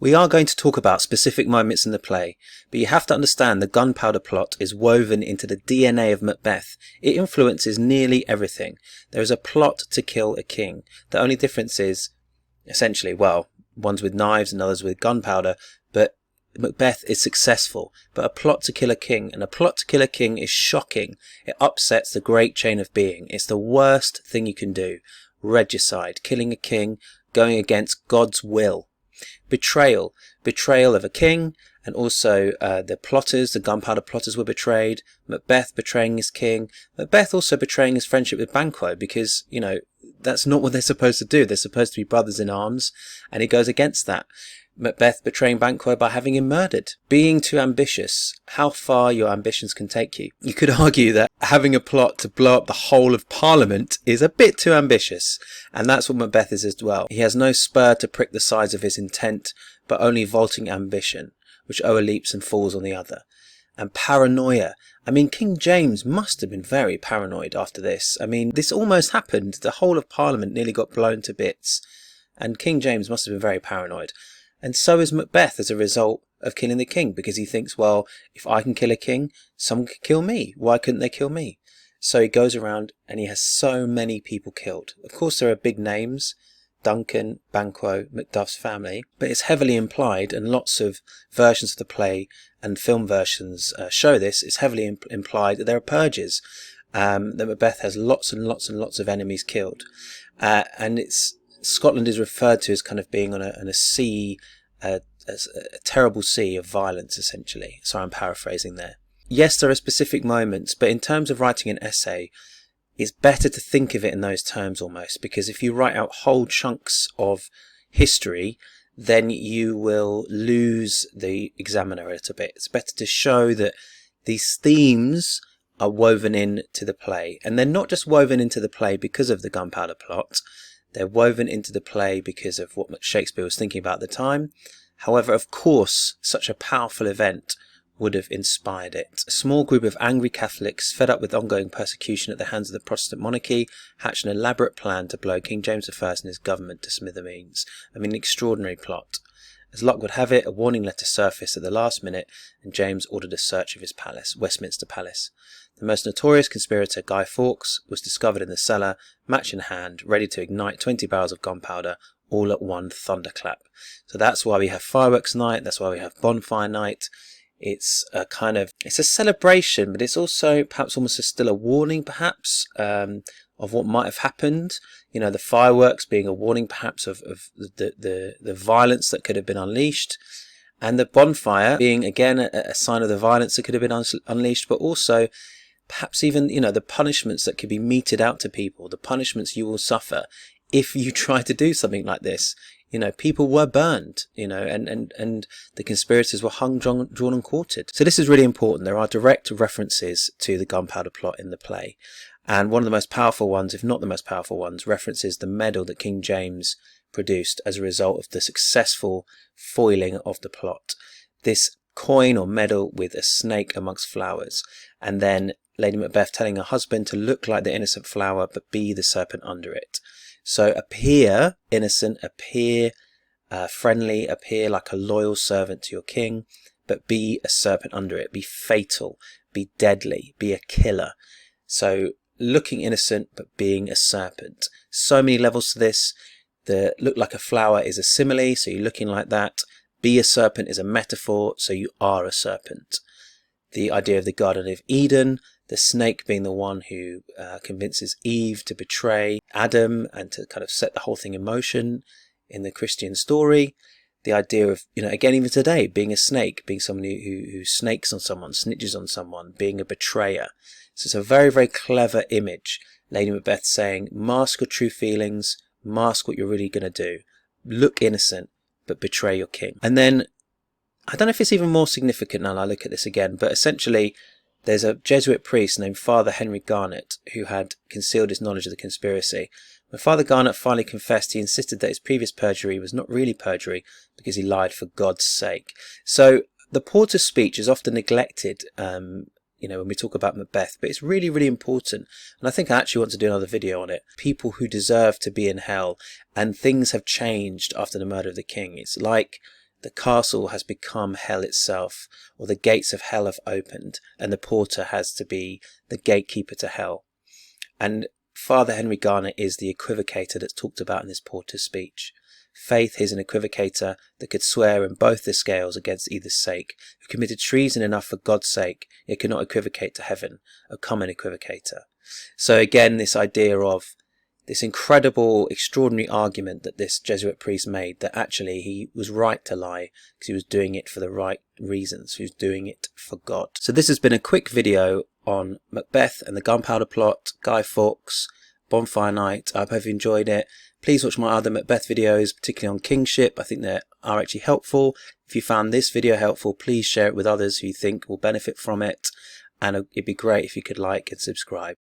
We are going to talk about specific moments in the play, but you have to understand the Gunpowder Plot is woven into the DNA of Macbeth. It influences nearly everything. There is a plot to kill a king. The only difference is, essentially, well, one's with knives and others with gunpowder, but Macbeth is successful. But a plot to kill a king, and a plot to kill a king is shocking. It upsets the great chain of being. It's the worst thing you can do. Regicide, killing a king, going against God's will. Betrayal of a king, and also the plotters, the Gunpowder plotters were betrayed. Macbeth betraying his king. Macbeth also betraying his friendship with Banquo, because, you know, that's not what they're supposed to do. They're supposed to be brothers in arms, and he goes against that. Macbeth betraying Banquo by having him murdered. Being too ambitious. How far your ambitions can take you. You could argue that having a plot to blow up the whole of Parliament is a bit too ambitious. And that's what Macbeth is as well. He has no spur to prick the sides of his intent, but only vaulting ambition, which o'erleaps and falls on the other. And paranoia. I mean, King James must have been very paranoid after this. I mean, this almost happened. The whole of Parliament nearly got blown to bits. And King James must have been very paranoid. And so is Macbeth as a result of killing the king, because he thinks, well, if I can kill a king, someone could kill me. Why couldn't they kill me? So he goes around and he has so many people killed. Of course, there are big names, Duncan, Banquo, Macduff's family, but it's heavily implied, and lots of versions of the play and film versions show this. It's heavily implied that there are purges, that Macbeth has lots and lots and lots of enemies killed. And Scotland is referred to as kind of being on a sea, a terrible sea of violence, essentially. So I'm paraphrasing there. Yes, there are specific moments, but in terms of writing an essay, it's better to think of it in those terms almost, because if you write out whole chunks of history, then you will lose the examiner a little bit. It's better to show that these themes are woven into the play, and they're not just woven into the play because of the Gunpowder Plot. They're woven into the play because of what Shakespeare was thinking about at the time. However, of course, such a powerful event would have inspired it. A small group of angry Catholics, fed up with ongoing persecution at the hands of the Protestant monarchy, hatched an elaborate plan to blow King James I and his government to smithereens. I mean, an extraordinary plot. As luck would have it, a warning letter surfaced at the last minute, and James ordered a search of his palace, Westminster Palace. The most notorious conspirator, Guy Fawkes, was discovered in the cellar, match in hand, ready to ignite 20 barrels of gunpowder, all at one thunderclap. So that's why we have fireworks night, that's why we have bonfire night. It's a celebration, but it's also perhaps almost still a warning, perhaps, of what might have happened. You know, the fireworks being a warning, perhaps, of the violence that could have been unleashed. And the bonfire being, again, a sign of the violence that could have been unleashed, but also perhaps even, you know, the punishments that could be meted out to people, the punishments you will suffer if you try to do something like this. You know, people were burned, you know, and the conspirators were hung, drawn and quartered. So this is really important. There are direct references to the Gunpowder Plot in the play. And one of the most powerful ones, if not the most powerful ones, references the medal that King James produced as a result of the successful foiling of the plot. This coin or medal with a snake amongst flowers. And then Lady Macbeth telling her husband to look like the innocent flower, but be the serpent under it. So appear innocent, appear friendly, appear like a loyal servant to your king, but be a serpent under it, be fatal, be deadly, be a killer. So looking innocent, but being a serpent. So many levels to this. The look like a flower is a simile, so you're looking like that. Be a serpent is a metaphor, so you are a serpent. The idea of the Garden of Eden, the snake being the one who convinces Eve to betray Adam and to kind of set the whole thing in motion in the Christian story. The idea of, you know, again, even today, being a snake, being someone who snakes on someone, snitches on someone, being a betrayer. So it's a very, very clever image. Lady Macbeth saying, mask your true feelings, mask what you're really going to do. Look innocent, but betray your king. And then, I don't know if it's even more significant now I look at this again, but essentially, there's a Jesuit priest named Father Henry Garnet who had concealed his knowledge of the conspiracy. When Father Garnet finally confessed, he insisted that his previous perjury was not really perjury because he lied for God's sake. So the porter's speech is often neglected, you know, when we talk about Macbeth, but it's really, really important. And I think I actually want to do another video on it. People who deserve to be in hell, and things have changed after the murder of the king. It's like the castle has become hell itself, or the gates of hell have opened, and the porter has to be the gatekeeper to hell. And Father Henry Garner is the equivocator that's talked about in this porter's speech. Faith is an equivocator that could swear in both the scales against either's sake, who committed treason enough for God's sake, yet could not equivocate to heaven, a common equivocator. So again, this idea of this incredible, extraordinary argument that this Jesuit priest made, that actually he was right to lie because he was doing it for the right reasons. He was doing it for God. So this has been a quick video on Macbeth and the Gunpowder Plot, Guy Fawkes, Bonfire Night. I hope you enjoyed it. Please watch my other Macbeth videos, particularly on kingship. I think they are actually helpful. If you found this video helpful, please share it with others who you think will benefit from it. And it'd be great if you could like and subscribe.